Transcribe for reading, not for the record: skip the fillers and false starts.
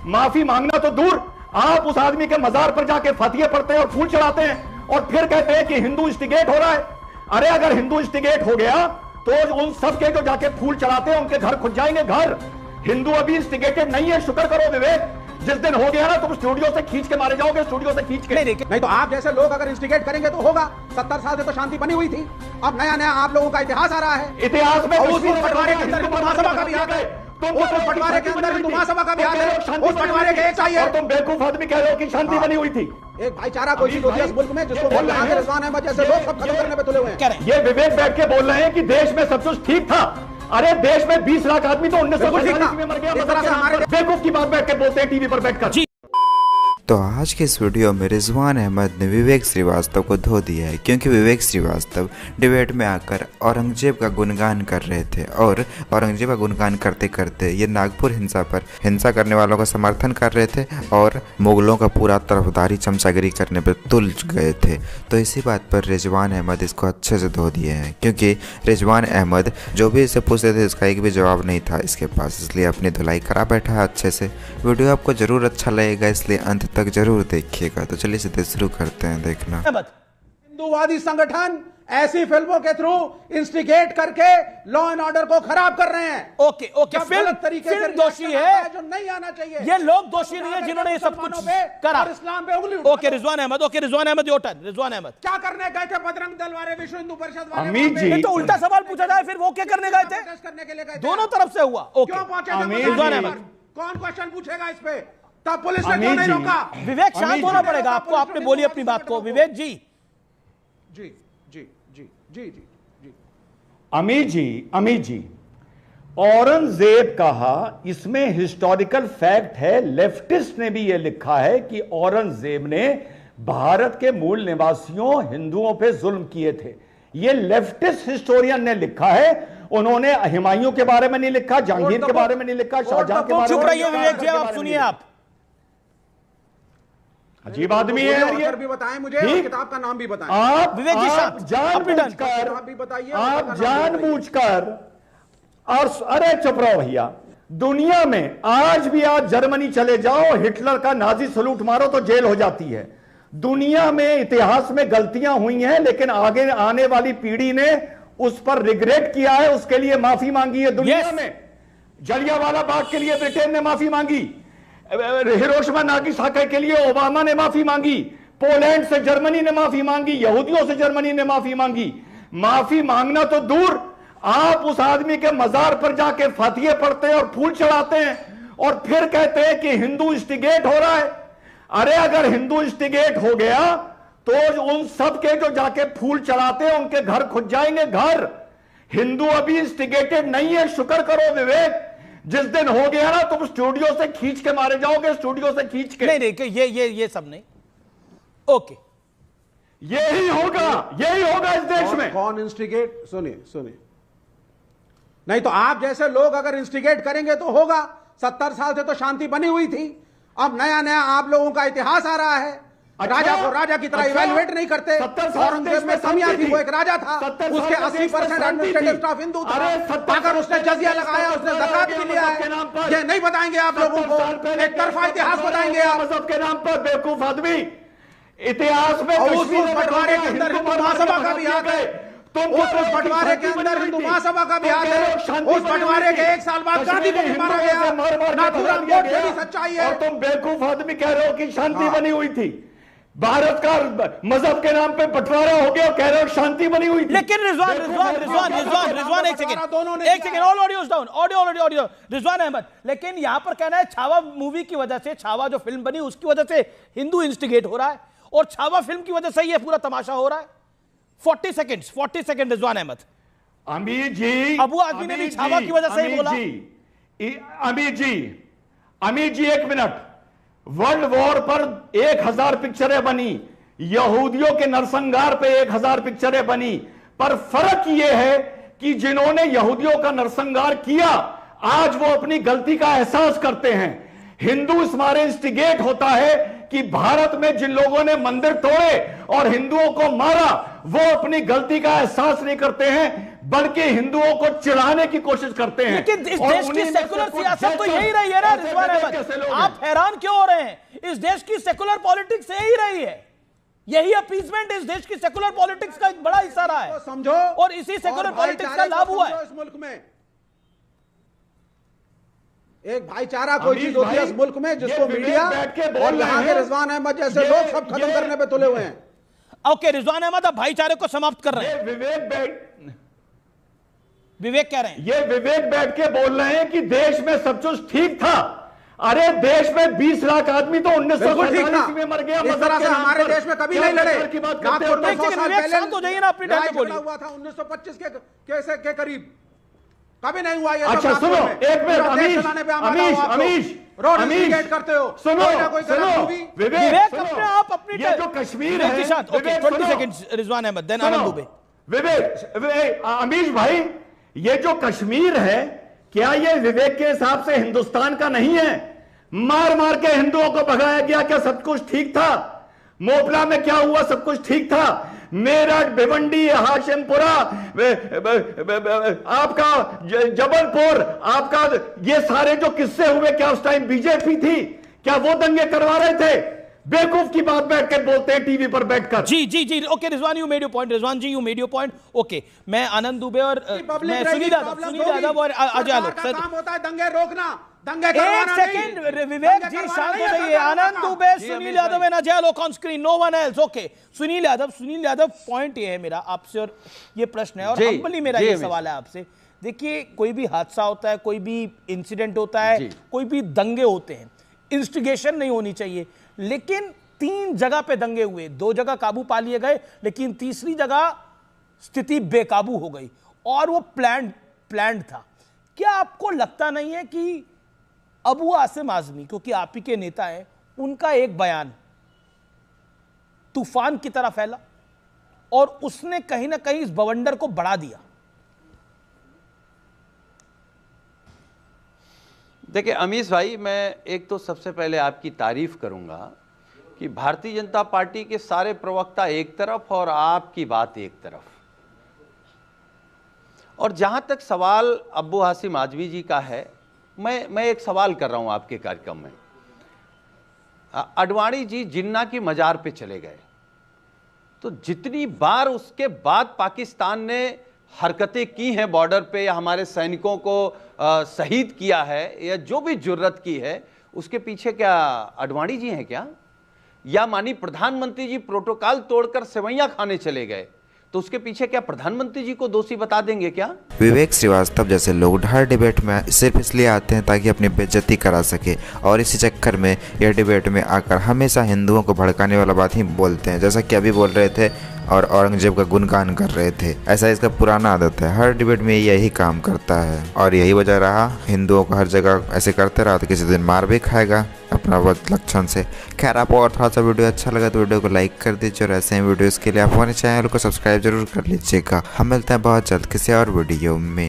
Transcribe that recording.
माफी मांगना तो दूर, आप उस आदमी के मजार पर जाके फतिये पढ़ते हैं और फूल चढ़ाते हैं और फिर कहते हैं कि हिंदू इंस्टिगेट हो रहा है। अरे अगर हिंदू इंस्टिगेट हो गया तो उन सब के जो जाके फूल चढ़ाते हैं उनके घर खुद जाएंगे घर। हिंदू अभी इंस्टिगेटेड नहीं है, शुक्र करो विवेक। जिस दिन हो गया ना तुम स्टूडियो से खींच के मारे जाओगे, स्टूडियो से खींच के। नहीं तो आप जैसे लोग अगर इंस्टिगेट करेंगे तो होगा। 70 साल से तो शांति बनी हुई थी, अब नया नया आप लोगों का इतिहास आ रहा है। इतिहास में उस बंटवारे के अंदर हिंदू महासभा का भी आ गए, उस बंटवारे के अंदर हिंदू महासभा का भी आ गए, उस बंटवारे के एक चाहिए। और तुम बेवकूफ आदमी कह रहे हो कि शांति बनी हुई थी। एक भाईचारा कोई चीज होती है इस मुल्क में जिसको बोल रहे हैं रिजवान अहमद जैसे लोग सब खत्म करने पे तुले हुए हैं। ये विवेक बैठ के बोल रहे हैं कि देश में सब कुछ ठीक था। अरे देश में 20 लाख आदमी तो 1945 में मर गया। बेवकूफ की बात बैठ के बोलते हैं टीवी पर बैठकर। तो आज के इस वीडियो में रिजवान अहमद ने विवेक श्रीवास्तव को धो दिया है, क्योंकि विवेक श्रीवास्तव डिबेट में आकर औरंगजेब का गुणगान कर रहे थे और औरंगजेब का गुणगान करते करते ये नागपुर हिंसा करने वालों का समर्थन कर रहे थे और मुगलों का पूरा तरफदारी चमचागिरी करने पर तुल गए थे। तो इसी बात पर रिजवान अहमद इसको अच्छे से धो दिए हैं, क्योंकि रिजवान अहमद जो भी इसे पूछते थे इसका एक भी जवाब नहीं था इसके पास, इसलिए अपनी धुलाई करा बैठा है अच्छे से। वीडियो आपको ज़रूर अच्छा लगेगा, इसलिए अंत तक जरूर देखिएगा। तो चलिए सीधे शुरू करते हैं देखना। हिंदूवादी संगठन ऐसी फिल्मों के थ्रू इंस्टिगेट करके लॉ एंड ऑर्डर को खराब कर रहे हैं। ओके ओके, फिल्म दोषी है जो नहीं आना चाहिए। ये लोग दोषी नहीं है जिन्होंने ये सब कुछ करा और इस्लाम पे उंगली। Okay Rizwan Ahmad, okay Rizwan Ahmad your turn. Rizwan Ahmad क्या करने गए थे बजरंग दल वाले, विश्व हिंदू परिषद वाले? अमित जी तो उल्टा सवाल पूछा जाए फिर वो क्या करने गए थे? करने के लिए गए थे। दोनों तरफ से हुआ। ओके क्यों पहुंचे रिजवान अहमद, कौन क्वेश्चन पूछेगा इस पे? तब पुलिस ने क्यों नहीं रोका? विवेक शांत होना पड़ेगा आपको। आपने बोली अपनी बात को विवेक जी। जी जी जी जी जी जी अमित जी औरंगजेब कहा, इसमें हिस्टोरिकल फैक्ट है। लेफ्टिस्ट ने भी यह लिखा है कि औरंगजेब ने भारत के मूल निवासियों हिंदुओं पे जुल्म किए थे। यह लेफ्टिस्ट हिस्टोरियन ने लिखा है। उन्होंने हुमायूं के बारे में नहीं लिखा, जहांगीर के बारे में नहीं लिखा, शाहजहां के बारे में। चुप रहिए विवेक जी, आप सुनिए। आप अजीब आदमी है यार ये। भी बताएं मुझे और किताब का नाम भी बताएं। आप विवेक जी जानबूझकर और अरे चुप रहो भैया। दुनिया में आज भी आप जर्मनी चले जाओ, हिटलर का नाजी सलूट मारो तो जेल हो जाती है। दुनिया में इतिहास में गलतियां हुई हैं, लेकिन आगे आने वाली पीढ़ी ने उस पर रिग्रेट किया है, उसके लिए माफी मांगी है। दुनिया में जलियांवाला बाग के लिए ब्रिटेन ने माफी मांगी, हिरोशिमा नागासाकी के लिए ओबामा ने माफी मांगी, पोलैंड से जर्मनी ने माफी मांगी, यहूदियों से जर्मनी ने माफी मांगी। माफी मांगना तो दूर, आप उस आदमी के मजार पर जाके फतिये पढ़ते हैं और फूल चढ़ाते हैं और फिर कहते हैं कि हिंदू इंस्टिगेट हो रहा है। अरे अगर हिंदू इंस्टिगेट हो गया तो उन सब के जो जाके फूल चढ़ाते हैं उनके घर खुद जाएंगे घर। हिंदू अभी इंस्टिगेटेड नहीं है, शुक्र करो विवेक। जिस दिन हो गया ना तुम स्टूडियो से खींच के मारे जाओगे, स्टूडियो से खींच के। नहीं ये सब नहीं। ओके यही होगा इस देश में। कौन इंस्टिगेट? सुनिए नहीं तो आप जैसे लोग अगर इंस्टिगेट करेंगे तो होगा। 70 साल से तो शांति बनी हुई थी, अब नया नया आप लोगों का इतिहास आ रहा है। राजा को राजा की तरह इवैल्यूएट नहीं करते। औरंगजेब में कमियां थी, वो एक राजा था, उसके 80% एडमिनिस्ट्रेटिव स्टाफ हिंदू था। अगर उसने जजिया लगाया, उसने ज़कात भी लिया है। ये नहीं बताएंगे आप लोगों को, एक तरफा इतिहास बताएंगे आप। मजहब के नाम पर बेवकूफ आदमी इतिहास में। उस बंटवारे के अंदर हिंदू महासभा का भी आ गए, उस बंटवारे के अंदर हिंदू महासभा का भी आ गए। उस बंटवारे के 1 साल बाद गांधी को भी मारा गया। नाथूराम गोडसे की सच्चाई है। और तुम बेवकूफ आदमी कह रहे हो कि शांति बनी हुई थी। भारत का मजहब के नाम पे बंटवारा हो गया, कह रहे हो शांति बनी हुई थी। लेकिन रिजवान एक second all audios down, audio Rizwan Ahmad. लेकिन यहां पर कहना है छावा मूवी की वजह से, छावा जो फिल्म बनी उसकी वजह से हिंदू इंस्टिगेट हो रहा है और छावा फिल्म की वजह से ये पूरा तमाशा हो रहा है। 40 सेकंड रिजवान अहमद। अमित जी, अबू आदमी ने भी छावा की वजह से ही बोला। Amit ji 1 minute. World war पर 1000 पिक्चरें बनी, यहूदियों के नरसंहार पे 1000 पिक्चरें बनी, पर फर्क यह है कि जिन्होंने यहूदियों का नरसंहार किया आज वो अपनी गलती का एहसास करते हैं। हिंदू इस मारे इंस्टिगेट होता है कि भारत में जिन लोगों ने मंदिर तोड़े और हिंदुओं को मारा वो अपनी गलती का एहसास नहीं करते हैं। बल्कि हिंदुओं को चिढ़ाने की कोशिश करते हैं। लेकिन इस और देश की उन्हीं में सेकुलर से कुछ सियासत तो जैसे यही रही है ना ऐसे रिजवान विवेक अहमद, जैसे लोग हैं। आप हैरान क्यों हो रहे हैं? इस देश की सेकुलर पॉलिटिक्स यही रही है, यही अपीसमेंट इस देश की सेकुलर पॉलिटिक्स का एक बड़ा हिस्सा रहा है, समझो, और इसी सेकुलर पॉलिटिक्स का लाभ हुआ है इस मुल्क में। एक भाईचारा कोई चीज होती है इस मुल्क में जिसको मीडिया और यहाँ के रिजवान अहमद जैसे लोग सब खत्म करने पे तुले हुए हैं। ओके, रिजवान अहमद अब भाईचारे को समाप्त कर रहे हैं। विवेक कह रहे हैं, ये विवेक बैठ के बोल रहे हैं कि देश में सब कुछ ठीक था। अरे देश में 20 लाख आदमी तो 1947 में मर गया। इस तरह से हमारे देश में कभी नहीं लड़े। की बात ना करते हो? तो 100 साल पहले शांत हो जाइए ना, अपनी टाइम पे बोलिए। हुआ था 1925 के करीब, कभी नहीं हुआ ये। अच्छा सुनो, एक मिनट अमीश करते हो, सुनो विवेक अपने आप अपनी ये जो कश्मीर है, okay 20 seconds Rizwan Ahmad, then Anand Dubey. Vivek Amish भाई, ये जो कश्मीर है, क्या ये विवेक के हिसाब से हिंदुस्तान का नहीं है? मार मार के हिंदुओं को भगाया गया, क्या सब कुछ ठीक था? मोपला में क्या हुआ, सब कुछ ठीक था? मेरठ, भिवंडी, हाशिमपुरा, आपका जबलपुर, आपका ये सारे जो किस्से हुए, क्या उस टाइम बीजेपी थी? क्या वो दंगे करवा रहे थे? बेवकूफ की बात बैठ के बोलते हैं टीवी पर बैठकर। जी okay Rizwan, you made your point. Rizwan ji, you made your point. Okay, मैं आनंद दुबे और मैं सुनील यादव और अजय आलोक सर, काम होता है दंगे रोकना, दंगे एक सेकंड विवेक जी शांत हो जाइए। Anand Dubey, Sunil Yadav and Ajay Alok on screen, no one else. Okay, Sunil Yadav, point ये है मेरा आपसे, और ये प्रश्न है, और हम्बली मेरा ये सवाल है आपसे। देखिए, कोई भी हादसा होता है, कोई भी इंसिडेंट होता है, कोई भी दंगे होते हैं, इंस्टिगेशन नहीं होनी चाहिए, लेकिन 3 जगह पे दंगे हुए, 2 जगह काबू पा लिए गए, लेकिन तीसरी जगह स्थिति बेकाबू हो गई, और वो प्लान्ड था। क्या आपको लगता नहीं है कि अबू आसिम आजमी, क्योंकि आप ही के नेता हैं, उनका एक बयान तूफान की तरह फैला और उसने कहीं ना कहीं इस बवंडर को बढ़ा दिया? देखिए अमीश भाई, मैं एक तो सबसे पहले आपकी तारीफ करूंगा कि भारतीय जनता पार्टी के सारे प्रवक्ता एक तरफ और आपकी बात एक तरफ। और जहां तक सवाल अब्बू हाशिम आजमी जी का है, मैं एक सवाल कर रहा हूं आपके कार्यक्रम में। अडवाणी जी जिन्ना की मजार पे चले गए, तो जितनी बार उसके बाद पाकिस्तान ने हरकतें की हैं बॉर्डर पे, या हमारे सैनिकों को शहीद किया है, या जो भी जुर्रत की है, उसके पीछे क्या अडवाणी जी हैं क्या? या मानी प्रधानमंत्री जी प्रोटोकॉल तोड़कर सेवैयां खाने चले गए, तो उसके पीछे क्या प्रधानमंत्री जी को दोषी बता देंगे क्या? विवेक श्रीवास्तव जैसे लोग हर डिबेट में सिर्फ इसलिए आते हैं ताकि अपनी बेइज्जती करा सके, और इसी चक्कर में यह डिबेट में आकर हमेशा हिंदुओं को भड़काने वाला बात ही बोलते हैं, जैसा कि अभी बोल रहे थे और औरंगजेब का गुणगान कर रहे थे। ऐसा इसका पुराना आदत है, हर डिबेट में यही काम करता है, और यही वजह रहा हिंदुओं को हर जगह ऐसे करते रहा तो किसी दिन मार भी खाएगा अपना वक्त लक्षण से। खैर, आपको और थोड़ा सा वीडियो अच्छा लगा तो वीडियो को लाइक कर दीजिए, और ऐसे ही वीडियोज़ के लिए आप हमारे चैनल को सब्सक्राइब जरूर कर लीजिएगा। हम मिलते हैं बहुत जल्द किसी और वीडियो में।